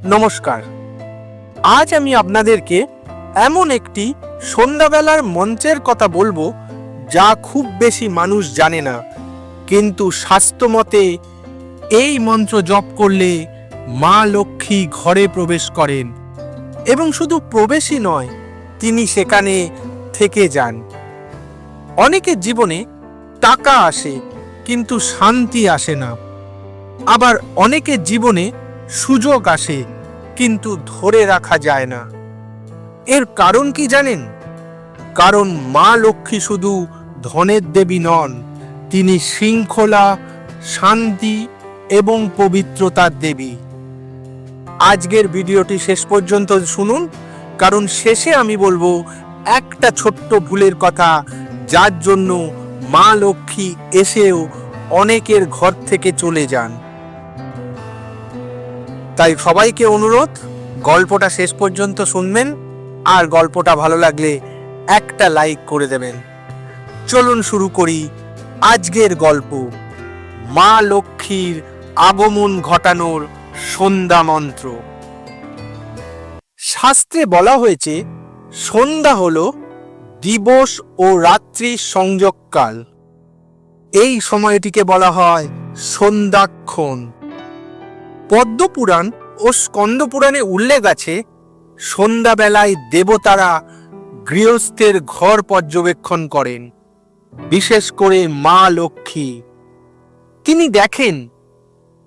নমস্কার। আজ আমি আপনাদেরকে এমন একটি সন্ধ্যাবেলার মন্ত্রের কথা বলবো যা খুব বেশি মানুষ জানে না, কিন্তু শাস্ত্রমতে এই মন্ত্র জপ করলে মা লক্ষ্মী ঘরে প্রবেশ করেন এবং শুধু প্রবেশই নয়, তিনি সেখানে থেকে যান। অনেকের জীবনে টাকা আসে কিন্তু শান্তি আসে না, আবার অনেকের জীবনে সুযোগ আসে কিন্তু ধরে রাখা যায় না। এর কারণ কি জানেন? কারণ মা লক্ষ্মী শুধু ধনের দেবী নন, তিনি শৃঙ্খলা, শান্তি এবং পবিত্রতার দেবী। আজকের ভিডিওটি শেষ পর্যন্ত শুনুন, কারণ শেষে আমি বলবো একটা ছোট্ট ভুলের কথা, যার জন্য মা লক্ষ্মী এসেও অনেকের ঘর থেকে চলে যান। তাই সবাইকে অনুরোধ, গল্পটা শেষ পর্যন্ত শুনবেন, আর গল্পটা ভালো লাগলে একটা লাইক করে দেবেন। চলুন শুরু করি আজকের গল্প, মা লক্ষ্মীর আগমন ঘটানোর সন্ধ্যা মন্ত্র। শাস্ত্রে বলা হয়েছে সন্ধ্যা হলো দিবস ও রাত্রির সংযোগকাল। এই সময়টিকে বলা হয় সন্ধ্যাক্ষণ। পদ্মপুরাণ ও স্কন্দপুরাণে উল্লেখ আছে, সন্ধ্যাবেলায় দেবতারা গৃহস্থের ঘর পর্যবেক্ষণ করেন, বিশেষ করে মা লক্ষ্মী। তিনি দেখেন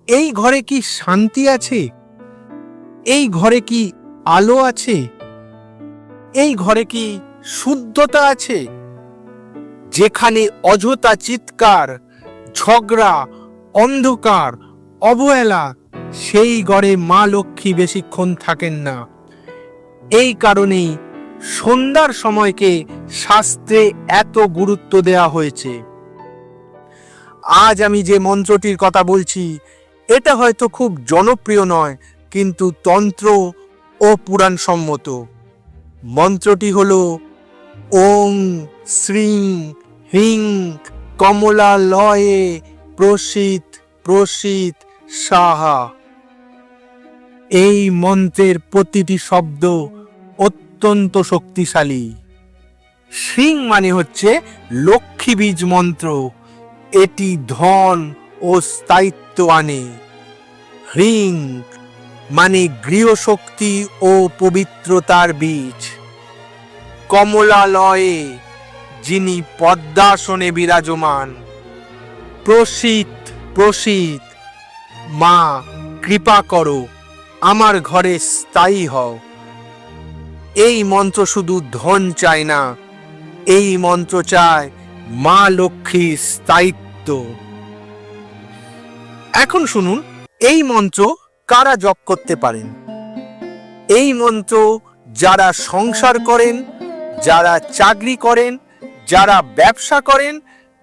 এই ঘরে কি শান্তি আছে, এই ঘরে কি আলো আছে, এই ঘরে কি শুদ্ধতা আছে। যেখানে অযথা চিৎকার, ঝগড়া, অন্ধকার, অবহেলা, সেই ঘরে মা লক্ষ্মী বেশিক্ষণ থাকেন না। এই কারণেই সন্ধ্যার সময়কে শাস্ত্রে এত গুরুত্ব দেওয়া হয়েছে। আজ আমি যে মন্ত্রটির কথা বলছি, এটা হয়তো খুব জনপ্রিয় নয়, কিন্তু তন্ত্র ও পুরাণ সম্মত। মন্ত্রটি হলো ওং শ্রীং হ্রিং কমলালয়ে প্রসীদ প্রসীদ সাহা। এই মন্ত্রের প্রতিটি শব্দ অত্যন্ত শক্তিশালী। শ্রীং মানে হচ্ছে লক্ষ্মী বীজ মন্ত্র, এটি ধন ও স্থায়িত্ব আনে। হ্রিং মানে গৃহশক্তি ও পবিত্রতার বীজ। কমলালয়ে, যিনি পদ্মাসনে বিরাজমান। প্রসীদ প্রসীদ, মা কৃপা করো, আমার ঘরে স্থায়ী হও। এই মন্ত্র শুধু ধন চায় না, এই মন্ত্র চায় মা লক্ষ্মীর স্থায়িত্ব। এখন শুনুন, এই মন্ত্র কারা জপ করতে পারেন। এই মন্ত্র যারা সংসার করেন, যারা চাকরি করেন, যারা ব্যবসা করেন,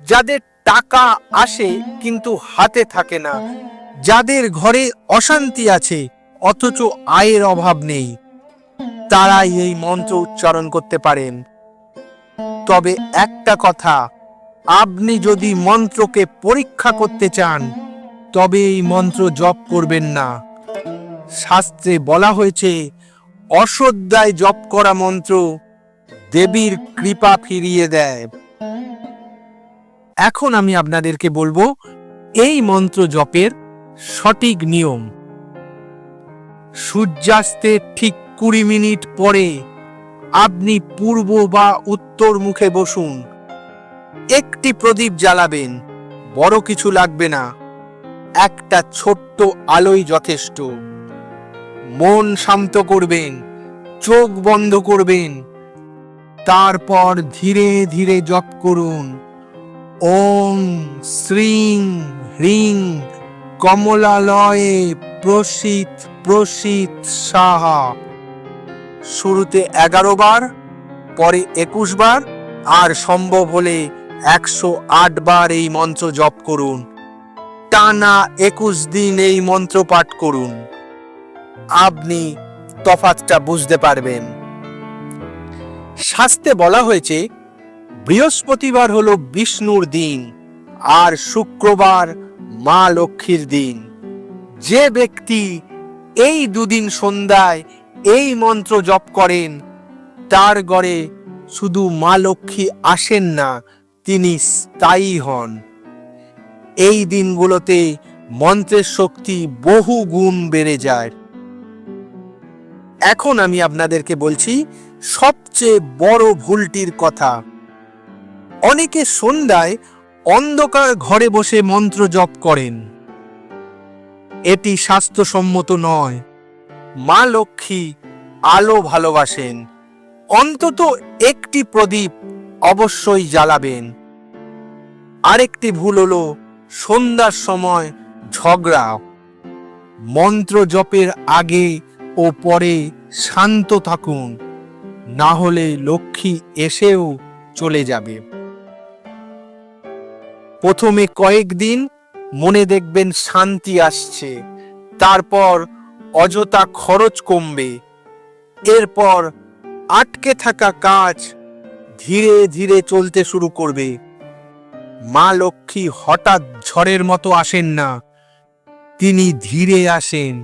যাদের টাকা আসে কিন্তু হাতে থাকে না, যাদের ঘরে অশান্তি আছে অথচ আয়ের অভাব নেই, তারাই এই মন্ত্র উচ্চারণ করতে পারেন। তবে একটা কথা, আপনি যদি মন্ত্রকে পরীক্ষা করতে চান তবে এই মন্ত্র জপ করবেন না। শাস্ত্রে বলা হয়েছে অশ্রদ্ধায় জপ করা মন্ত্র দেবীর কৃপা ফিরিয়ে দেয়। এখন আমি আপনাদেরকে বলবো এই মন্ত্র জপের সঠিক নিয়ম। সূর্যাস্তের ঠিক 20 মিনিট পরে আপনি পূর্ব বা উত্তর মুখে বসুন। একটি প্রদীপ জ্বালাবেন, বড় কিছু লাগবে না, একটা ছোট্ট আলোই যথেষ্ট। মন শান্ত করবেন, চোখ বন্ধ করবেন, তারপর ধীরে ধীরে জপ করুন ওং শ্রীং হ্রিং কমলালয়ে প্রসীদ প্রসীদ সাহা। শুরুতে 11 বার, পরে 21 বার, আর সম্ভব হলে 108 বার এই মন্ত্র জপ করুন। টানা 21 দিন এই মন্ত্র পাঠ করুন, আপনি তফাৎটা বুঝতে পারবেন। শাস্ত্রে বলা হয়েছে বৃহস্পতিবার হলো বিষ্ণুর দিন আর শুক্রবার মা লক্ষ্মীর দিন। যে ব্যক্তি এই দুদিন সন্ধ্যায় এই মন্ত্র জপ করেন, তার ঘরে শুধু মা লক্ষ্মী আসেন না, তিনি স্থায়ী হন। এই দিনগুলোতে মন্ত্রের শক্তি বহু গুণ বেড়ে যায়। এখন আমি আপনাদেরকে বলছি সবচেয়ে বড় ভুলটির কথা। অনেকে সন্ধ্যায় অন্ধকার ঘরে বসে মন্ত্র জপ করেন। এটি স্বাস্থ্যসম্মত নয়। মা লক্ষ্মী আলো ভালোবাসেন। অন্তত একটি প্রদীপ অবশ্যই জ্বালাবেন। আরেকটি ভুল হলো সন্ধ্যার সময় ঝগড়া। মন্ত্র জপের আগে ও পরে শান্ত থাকুন, না হলে লক্ষ্মী এসেও চলে যাবে। প্রথমে কয়েকদিন মনে দেখবেন শান্তি আসছে, তারপর অযথা খরচ কমবে। এরপর আটকে থাকা কাজ ধীরে ধীরে চলতে শুরু করবে। মা লক্ষ্মী হঠাৎ ঝড়ের মতো আসেন না, তিনি ধীরে আসেন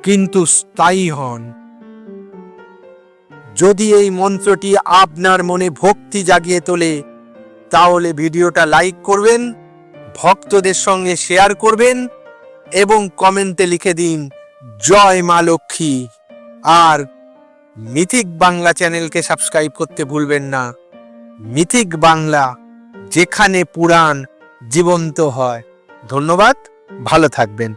কিন্তু স্থায়ী হন। যদি এই মন্ত্রটি আপনার মনে ভক্তি জাগিয়ে তোলে, তাহলে ভিডিওটা লাইক করবেন, ভক্তদের সঙ্গে শেয়ার করবেন এবং কমেন্টে লিখে দিন জয় মা লক্ষ্মী। আর মিথিক বাংলা চ্যানেলকে সাবস্ক্রাইব করতে ভুলবেন না। মিথিক বাংলা, যেখানে পুরাণ জীবন্ত হয়। ধন্যবাদ, ভালো থাকবেন।